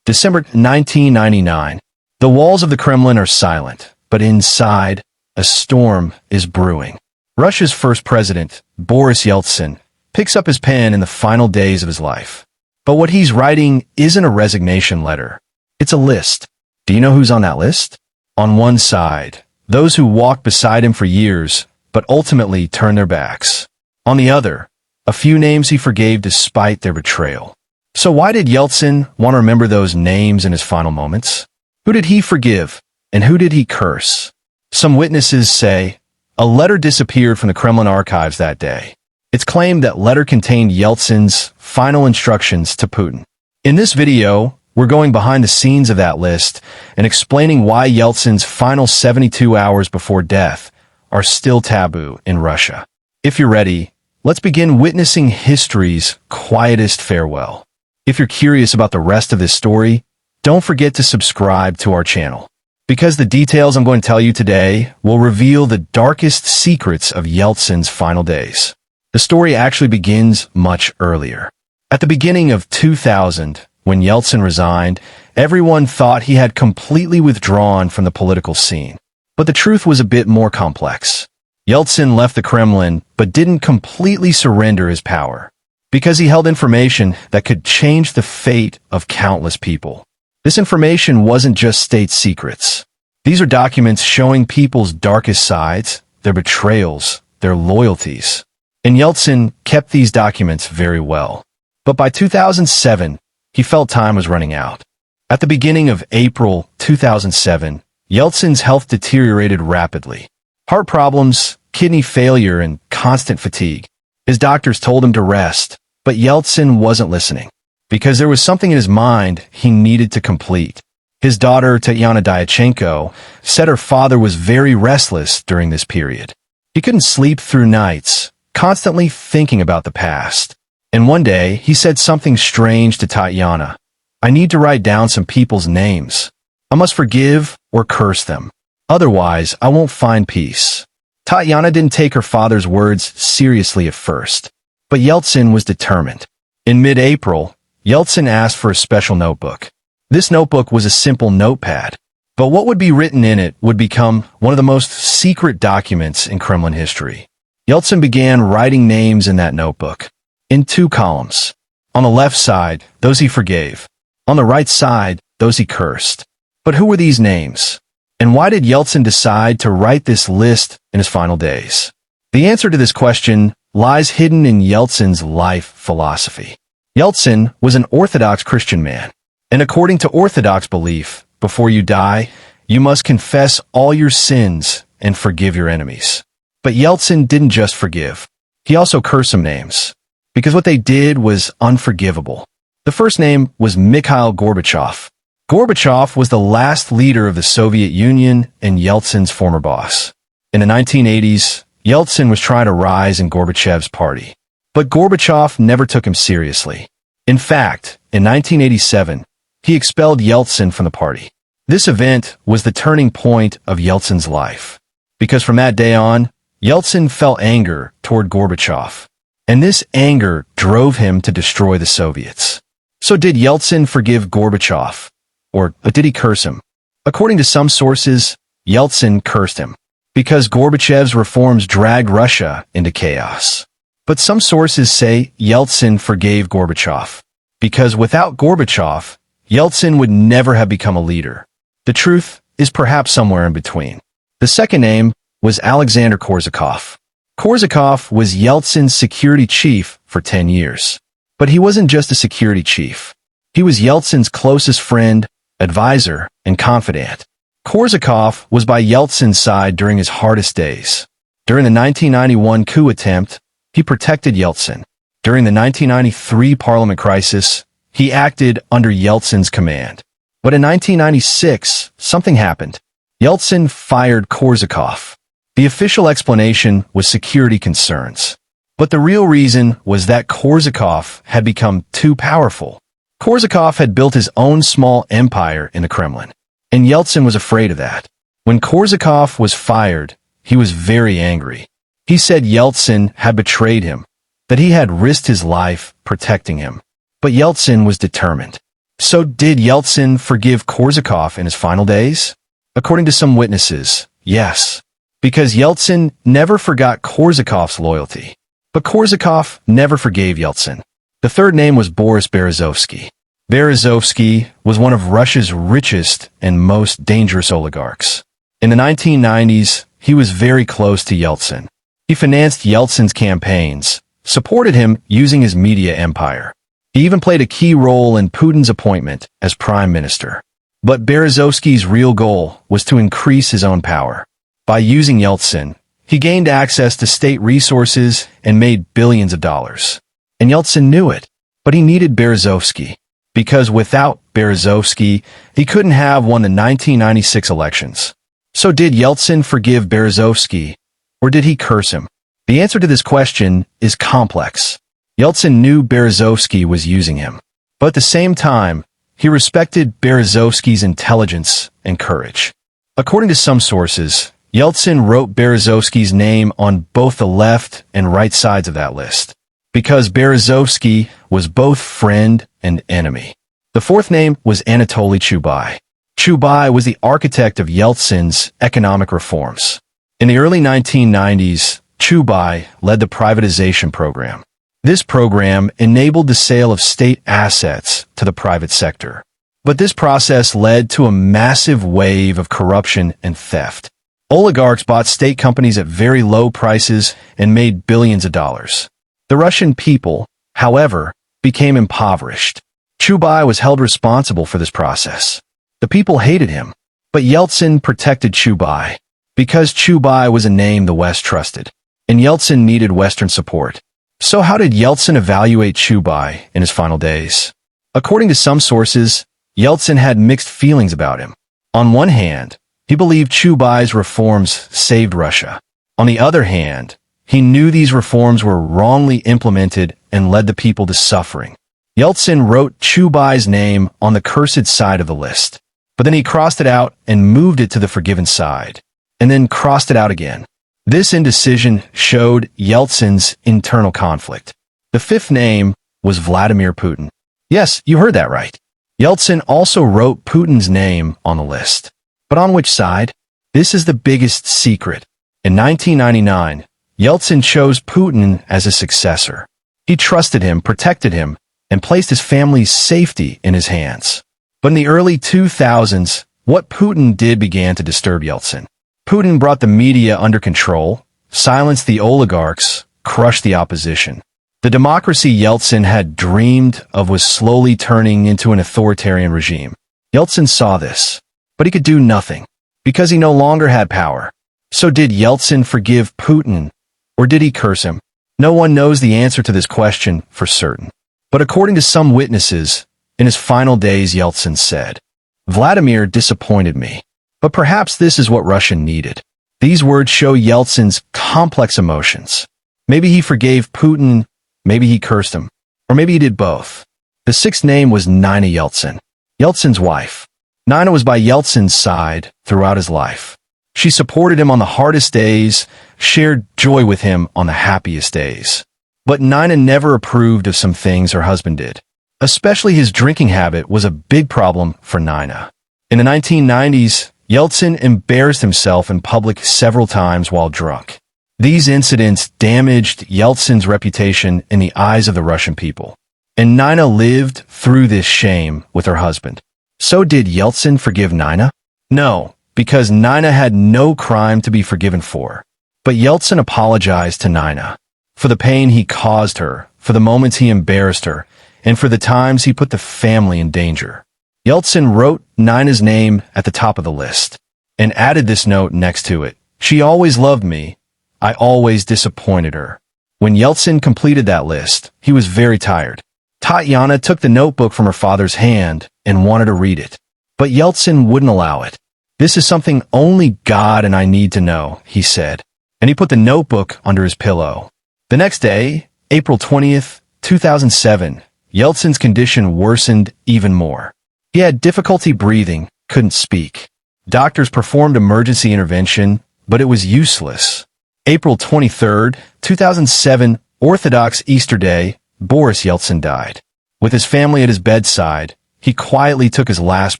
December 1999. The walls of the Kremlin are silent, but inside, a storm is brewing. Russia's first president, Boris Yeltsin, picks up his pen in the final days of his life. But what he's writing isn't a resignation letter. It's a list. Do you know who's on that list? On one side, those who walked beside him for years, but ultimately turned their backs. On the other, a few names he forgave despite their betrayal. So why did Yeltsin want to remember those names in his final moments? Who did he forgive, and who did he curse? Some witnesses say, a letter disappeared from the Kremlin archives that day. It's claimed that letter contained Yeltsin's final instructions to Putin. In this video, we're going behind the scenes of that list and explaining why Yeltsin's final 72 hours before death are still taboo in Russia. If you're ready, let's begin witnessing history's quietest farewell. If you're curious about the rest of this story, don't forget to subscribe to our channel, because the details I'm going to tell you today will reveal the darkest secrets of Yeltsin's final days. The story actually begins much earlier. At the beginning of 2000, when Yeltsin resigned, everyone thought he had completely withdrawn from the political scene. But the truth was a bit more complex. Yeltsin left the Kremlin, but didn't completely surrender his power, because he held information that could change the fate of countless people. This information wasn't just state secrets. These are documents showing people's darkest sides, their betrayals, their loyalties. And Yeltsin kept these documents very well. But by 2007, he felt time was running out. At the beginning of April 2007, Yeltsin's health deteriorated rapidly. Heart problems, kidney failure, and constant fatigue. His doctors told him to rest, but Yeltsin wasn't listening, because there was something in his mind he needed to complete. His daughter, Naina Yeltsin, said her father was very restless during this period. He couldn't sleep through nights, constantly thinking about the past. And one day, he said something strange to Tatyana. I need to write down some people's names. I must forgive or curse them. Otherwise, I won't find peace. Tatyana didn't take her father's words seriously at first, but Yeltsin was determined. In mid-April, Yeltsin asked for a special notebook. This notebook was a simple notepad, but what would be written in it would become one of the most secret documents in Kremlin history. Yeltsin began writing names in that notebook, in two columns. On the left side, those he forgave. On the right side, those he cursed. But who were these names? And why did Yeltsin decide to write this list in his final days? The answer to this question lies hidden in Yeltsin's life philosophy. Yeltsin was an Orthodox Christian man, and according to Orthodox belief, before you die, you must confess all your sins and forgive your enemies. But Yeltsin didn't just forgive. He also cursed some names, because what they did was unforgivable. The first name was Mikhail Gorbachev. Gorbachev was the last leader of the Soviet Union and Yeltsin's former boss. In the 1980s, Yeltsin was trying to rise in Gorbachev's party. But Gorbachev never took him seriously. In fact, in 1987, he expelled Yeltsin from the party. This event was the turning point of Yeltsin's life, because from that day on, Yeltsin felt anger toward Gorbachev, and this anger drove him to destroy the Soviets. So did Yeltsin forgive Gorbachev, or did he curse him? According to some sources, Yeltsin cursed him, because Gorbachev's reforms dragged Russia into chaos. But some sources say Yeltsin forgave Gorbachev, because without Gorbachev, Yeltsin would never have become a leader. The truth is perhaps somewhere in between. The second name was Alexander Korzhakov. Korzhakov was Yeltsin's security chief for 10 years. But he wasn't just a security chief. He was Yeltsin's closest friend, advisor, and confidant. Korzhakov was by Yeltsin's side during his hardest days. During the 1991 coup attempt, he protected Yeltsin. During the 1993 parliament crisis, he acted under Yeltsin's command. But in 1996, something happened. Yeltsin fired Korzhakov. The official explanation was security concerns. But the real reason was that Korzhakov had become too powerful. Korzhakov had built his own small empire in the Kremlin, and Yeltsin was afraid of that. When Korzhakov was fired, he was very angry. He said Yeltsin had betrayed him, that he had risked his life protecting him. But Yeltsin was determined. So did Yeltsin forgive Korzhakov in his final days? According to some witnesses, yes. Because Yeltsin never forgot Korzhakov's loyalty. But Korzhakov never forgave Yeltsin. The third name was Boris Berezovsky. Berezovsky was one of Russia's richest and most dangerous oligarchs. In the 1990s, he was very close to Yeltsin. He financed Yeltsin's campaigns, supported him using his media empire. He even played a key role in Putin's appointment as prime minister. But Berezovsky's real goal was to increase his own power. By using Yeltsin, he gained access to state resources and made billions of dollars. And Yeltsin knew it, but he needed Berezovsky, because without Berezovsky, he couldn't have won the 1996 elections. So did Yeltsin forgive Berezovsky, or did he curse him? The answer to this question is complex. Yeltsin knew Berezovsky was using him, but at the same time, he respected Berezovsky's intelligence and courage. According to some sources, Yeltsin wrote Berezovsky's name on both the left and right sides of that list, because Berezovsky was both friend and enemy. The fourth name was Anatoly Chubais. Chubais was the architect of Yeltsin's economic reforms. In the early 1990s, Chubais led the privatization program. This program enabled the sale of state assets to the private sector. But this process led to a massive wave of corruption and theft. Oligarchs bought state companies at very low prices and made billions of dollars. The Russian people, however, became impoverished. Chubais was held responsible for this process. The people hated him, but Yeltsin protected Chubais, because Chubais was a name the West trusted, and Yeltsin needed Western support. So how did Yeltsin evaluate Chubais in his final days? According to some sources, Yeltsin had mixed feelings about him. On one hand, he believed Chubais' reforms saved Russia. On the other hand, he knew these reforms were wrongly implemented and led the people to suffering. Yeltsin wrote Chubais' name on the cursed side of the list, but then he crossed it out and moved it to the forgiven side, and then crossed it out again. This indecision showed Yeltsin's internal conflict. The fifth name was Vladimir Putin. Yes, you heard that right. Yeltsin also wrote Putin's name on the list. But on which side? This is the biggest secret. In 1999, Yeltsin chose Putin as his successor. He trusted him, protected him, and placed his family's safety in his hands. But in the early 2000s, what Putin did began to disturb Yeltsin. Putin brought the media under control, silenced the oligarchs, crushed the opposition. The democracy Yeltsin had dreamed of was slowly turning into an authoritarian regime. Yeltsin saw this, but he could do nothing, because he no longer had power. So did Yeltsin forgive Putin, or did he curse him? No one knows the answer to this question for certain. But according to some witnesses, in his final days Yeltsin said, "Vladimir disappointed me, but perhaps this is what Russia needed." These words show Yeltsin's complex emotions. Maybe he forgave Putin, maybe he cursed him, or maybe he did both. The sixth name was Naina Yeltsin, Yeltsin's wife. Naina was by Yeltsin's side throughout his life. She supported him on the hardest days, shared joy with him on the happiest days. But Naina never approved of some things her husband did. Especially his drinking habit was a big problem for Naina. In the 1990s, Yeltsin embarrassed himself in public several times while drunk. These incidents damaged Yeltsin's reputation in the eyes of the Russian people. And Naina lived through this shame with her husband. So did Yeltsin forgive Naina? No, because Naina had no crime to be forgiven for. But Yeltsin apologized to Naina for the pain he caused her, for the moments he embarrassed her, and for the times he put the family in danger. Yeltsin wrote Naina's name at the top of the list and added this note next to it. "She always loved me. I always disappointed her." When Yeltsin completed that list, he was very tired. Tatyana took the notebook from her father's hand and wanted to read it. But Yeltsin wouldn't allow it. "This is something only God and I need to know," he said, and he put the notebook under his pillow. The next day, April 20th, 2007, Yeltsin's condition worsened even more. He had difficulty breathing, couldn't speak. Doctors performed emergency intervention, but it was useless. April 23rd, 2007, Orthodox Easter Day, Boris Yeltsin died. With his family at his bedside, he quietly took his last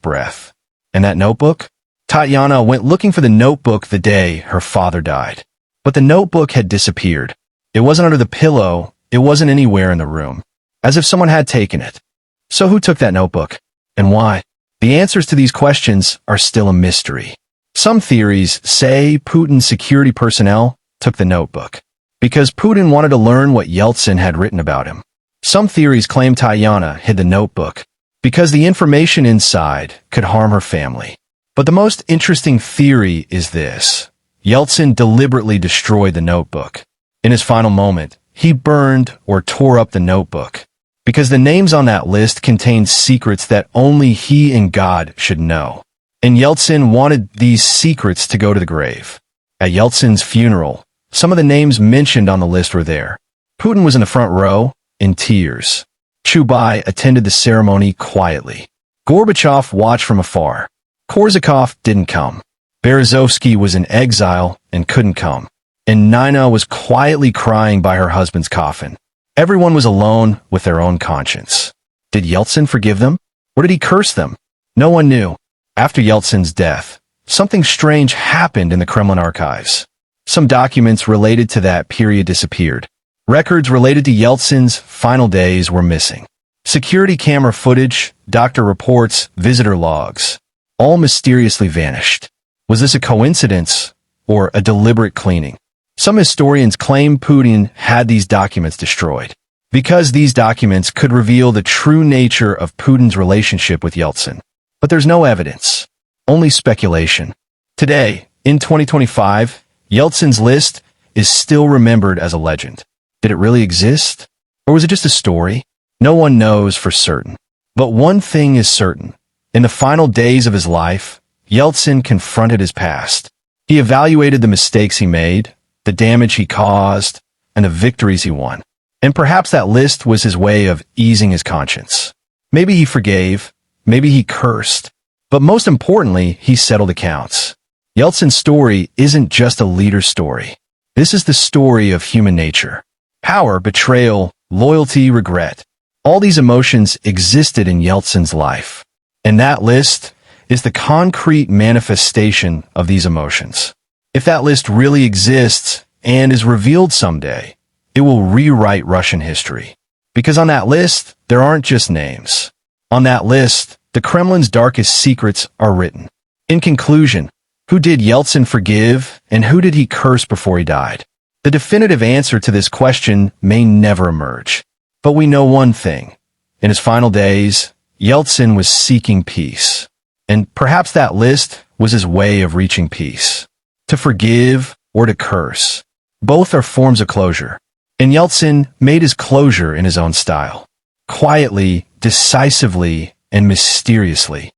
breath. And that notebook? Tatiana went looking for the notebook the day her father died. But the notebook had disappeared. It wasn't under the pillow, it wasn't anywhere in the room. As if someone had taken it. So who took that notebook? And why? The answers to these questions are still a mystery. Some theories say Putin's security personnel took the notebook because Putin wanted to learn what Yeltsin had written about him. Some theories claim Tatiana hid the notebook because the information inside could harm her family. But the most interesting theory is this. Yeltsin deliberately destroyed the notebook. In his final moment, he burned or tore up the notebook because the names on that list contained secrets that only he and God should know. And Yeltsin wanted these secrets to go to the grave. At Yeltsin's funeral, some of the names mentioned on the list were there. Putin was in the front row, in tears. Chubais attended the ceremony quietly. Gorbachev watched from afar. Korzhakov didn't come. Berezovsky was in exile and couldn't come. And Naina was quietly crying by her husband's coffin. Everyone was alone with their own conscience. Did Yeltsin forgive them? Or did he curse them? No one knew. After Yeltsin's death, something strange happened in the Kremlin archives. Some documents related to that period disappeared. Records related to Yeltsin's final days were missing. Security camera footage, doctor reports, visitor logs, all mysteriously vanished. Was this a coincidence or a deliberate cleaning? Some historians claim Putin had these documents destroyed because these documents could reveal the true nature of Putin's relationship with Yeltsin. But there's no evidence, only speculation. Today, in 2025, Yeltsin's list is still remembered as a legend. Did it really exist? Or was it just a story? No one knows for certain. But one thing is certain. In the final days of his life, Yeltsin confronted his past. He evaluated the mistakes he made, the damage he caused, and the victories he won. And perhaps that list was his way of easing his conscience. Maybe he forgave, maybe he cursed, but most importantly, he settled accounts. Yeltsin's story isn't just a leader's story. This is the story of human nature. Power, betrayal, loyalty, regret. All these emotions existed in Yeltsin's life. And that list is the concrete manifestation of these emotions. If that list really exists and is revealed someday, it will rewrite Russian history. Because on that list, there aren't just names. On that list, the Kremlin's darkest secrets are written. In conclusion, who did Yeltsin forgive and who did he curse before he died? The definitive answer to this question may never emerge. But we know one thing. In his final days, Yeltsin was seeking peace. And perhaps that list was his way of reaching peace. To forgive or to curse. Both are forms of closure. And Yeltsin made his closure in his own style. Quietly, decisively, and mysteriously.